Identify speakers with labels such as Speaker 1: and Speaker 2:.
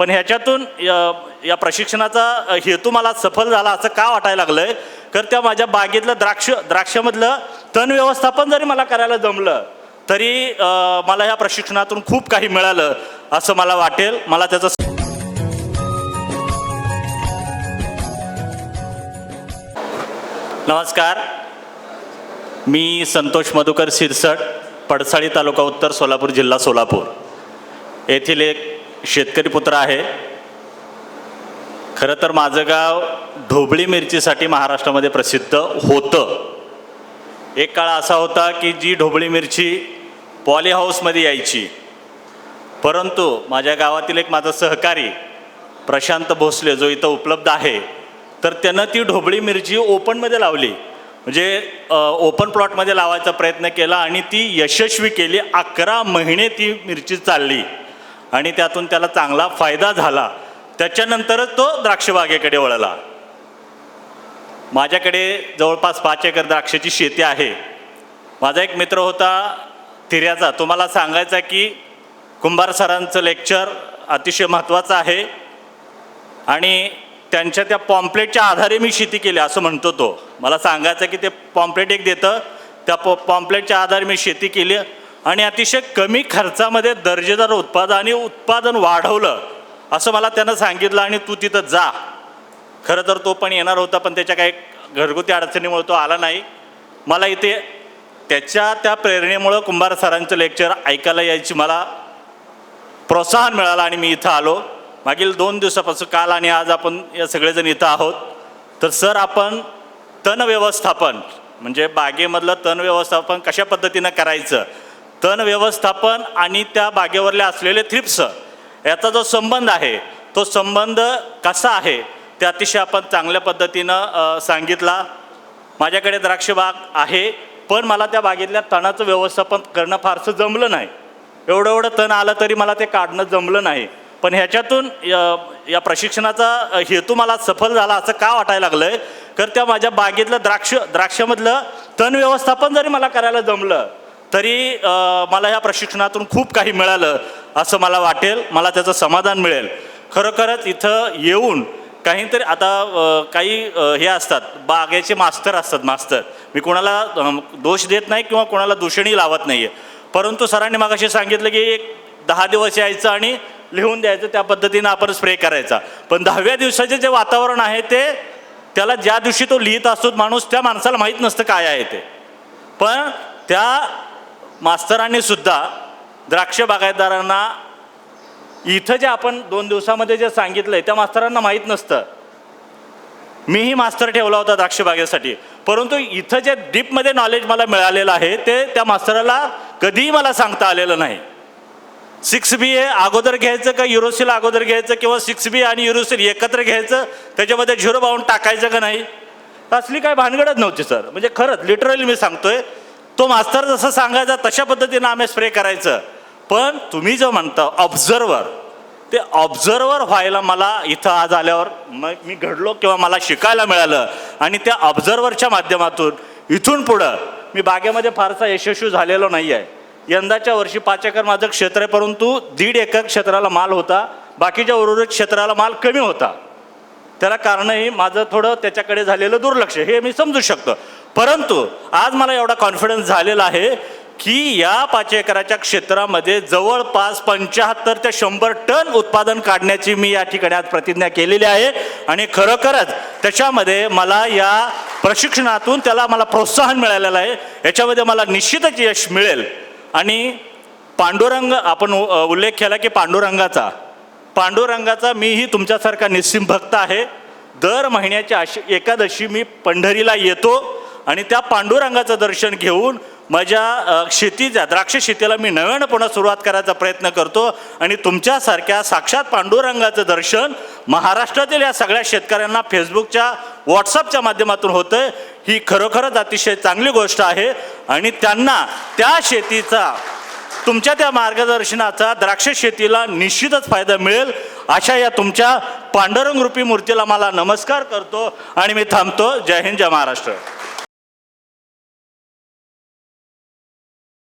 Speaker 1: पण ह्याच्यातून या प्रशिक्षणाचा हेतू मला सफल झाला असं का वाटायला लागलंय, तर त्या माझ्या बागेतलं द्राक्षामधलं तण व्यवस्थापन जरी मला करायला जमलं तरी मला ह्या प्रशिक्षणातून खूप काही मिळालं असं मला वाटेल. मला त्याचं नमस्कार, मी संतोष मधुकर सिरसट, पडसाळी तालुका उत्तर, सोलापूर जिल्हा सोलापूर येथील एक शेतकरी पुत्र आहे. खरं तर माझं गाव ढोबळी मिरचीसाठी महाराष्ट्रामध्ये प्रसिद्ध होतं. एक काळ असा होता की जी ढोबळी मिरची पॉली हाऊसमध्ये यायची, परंतु माझ्या गावातील एक माझा सहकारी प्रशांत भोसले जो इथं उपलब्ध आहे, तर त्यानं ती ढोबळी मिरची ओपनमध्ये लावली, म्हणजे ओपन प्लॉटमध्ये लावायचा प्रयत्न केला आणि ती यशस्वी केली. 11 महिने ती मिरची चालली आणि त्यातून त्याला चांगला फायदा झाला. त्याच्यानंतरच तो द्राक्षबागेकडे वळला. माझ्याकडे जवळपास 5 एकर द्राक्षाची शेती आहे. माझा एक मित्र होता तिऱ्याचा, तो मला सांगायचा की कुंभार सरांचं लेक्चर अतिशय महत्त्वाचं आहे आणि त्यांच्या त्या पॉम्पलेटच्या आधारे मी शेती केली असं म्हणतो तो. मला सांगायचं की ते पॉम्पलेट एक देतं, त्या पॉम्पलेटच्या आधारे मी शेती केली आणि अतिशय कमी खर्चामध्ये दर्जेदार उत्पादन वाढवलं असं मला त्यानं सांगितलं. आणि तू तिथं जा. खरं तर तो पण येणार होता, पण त्याच्या काही घरगुती अडचणीमुळे तो आला नाही. मला इथे त्या प्रेरणेमुळं कुंभार सरांचं लेक्चर ऐकायला यायची मला प्रोत्साहन मिळालं आणि मी इथं आलो. मागील 2 दिवसापासून, काल आणि आज आपण या सगळेजण इथं आहोत. तर सर, आपण तण व्यवस्थापन म्हणजे बागेमधलं तण व्यवस्थापन कशा पद्धतीनं करायचं, तण व्यवस्थापन आणि त्या बागेवरले असलेले थ्रिप्स याचा जो संबंध आहे, तो संबंध कसा आहे ते अतिशय आपण चांगल्या पद्धतीनं सांगितला. माझ्याकडे द्राक्षबाग आहे, पण मला त्या बागेतल्या तणाचं व्यवस्थापन करणं फारसं जमलं नाही. एवढं तण आलं तरी मला ते काढणं जमलं नाही. पण ह्याच्यातून या प्रशिक्षणाचा हेतू मला सफल झाला असं का वाटायला लागलंय, तर त्या माझ्या बागेतलं द्राक्षामधलं तण व्यवस्थापन जरी मला करायला जमलं तरी मला ह्या प्रशिक्षणातून खूप काही मिळालं असं मला वाटेल. मला त्याचं समाधान मिळेल. खरोखरच इथं येऊन काहीतरी आता काही हे असतात, बागेचे मास्तर असतात. मी कोणाला दोष देत नाही किंवा कोणाला दूषणही लावत नाही आहे, परंतु सरांनी मगाशी सांगितलं की एक 10 दिवस यायचं आणि लिहून द्यायचं, त्या पद्धतीनं आपण स्प्रे करायचा. पण 10व्या दिवसाचे जे वातावरण आहे ते त्याला ज्या दिवशी तो लिहित असतो माणूस, त्या माणसाला माहीत नसतं काय आहे ते. पण त्या मास्तरांनी सुद्धा द्राक्ष बागायतदारांना इथं जे आपण 2 दिवसामध्ये जे सांगितलं आहे त्या मास्तरांना माहीत नसतं. मीही मास्तर ठेवला होता द्राक्षबागेसाठी, परंतु इथं जे डीपमध्ये नॉलेज मला मिळालेलं आहे ते त्या मास्तराला कधीही मला सांगता आलेलं नाही. 6B हे अगोदर घ्यायचं का युरोसिल अगोदर घ्यायचं, किंवा 6B आणि युरोसिल एकत्र घ्यायचं, त्याच्यामध्ये 0 बाउंड टाकायचं का नाही, असली काय भानगडच नव्हती सर. म्हणजे खरंच लिटरली मी सांगतोय, तो मास्तर जसं सांगायचा तशा पद्धतीनं आम्ही स्प्रे करायचं. पण तुम्ही जो म्हणता ऑब्झर्वर, ते ऑब्झर्वर व्हायला मला इथं आज आल्यावर मी घडलो किंवा मला शिकायला मिळालं. आणि त्या ऑब्झर्वरच्या माध्यमातून इथून पुढं मी बागेमध्ये फारसा यशस्वी झालेलो नाही आहे. यंदाच्या वर्षी 5 एकर माझं क्षेत्र आहे, परंतु 1.5 एकर क्षेत्राला माल होता, बाकीच्या उर्वरित क्षेत्राला माल कमी होता. त्याला कारणही माझं थोडं त्याच्याकडे झालेलं दुर्लक्ष, हे मी समजू शकतो. परंतु आज मला एवढा कॉन्फिडन्स झालेला आहे की या 5 एकराच्या क्षेत्रामध्ये जवळपास 75 ते 100 टन उत्पादन काढण्याची मी या ठिकाणी आज प्रतिज्ञा केलेली आहे. आणि खरोखरच त्याच्यामध्ये मला या प्रशिक्षणातून मला प्रोत्साहन मिळालेलं आहे. याच्यामध्ये मला निश्चितच यश मिळेल. आणि पांडुरंग, आपण उल्लेख केला की पांडुरंगाचा मीही तुमच्यासारखा निस्सिम भक्त आहे. दर महिन्याच्या एकादशी मी पंढरीला येतो आणि त्या पांडुरंगाचं दर्शन घेऊन माझ्या शेतीच्या द्राक्ष शेतीला मी नव्यानं पुन्हा सुरुवात करायचा प्रयत्न करतो. आणि तुमच्यासारख्या साक्षात पांडुरंगाचं दर्शन महाराष्ट्रातील या सगळ्या शेतकऱ्यांना फेसबुकच्या, व्हॉट्सअपच्या माध्यमातून होतं. ही खरोखरच अतिशय चांगली गोष्ट आहे आणि त्यांना त्या शेतीचा, तुमच्या त्या मार्गदर्शनाचा द्राक्ष शेतीला निश्चितच फायदा मिळेल. अशा या तुमच्या पांडुरंग रूपी मूर्तीला मला नमस्कार करतो आणि मी थांबतो. जय हिंद, जय महाराष्ट्र.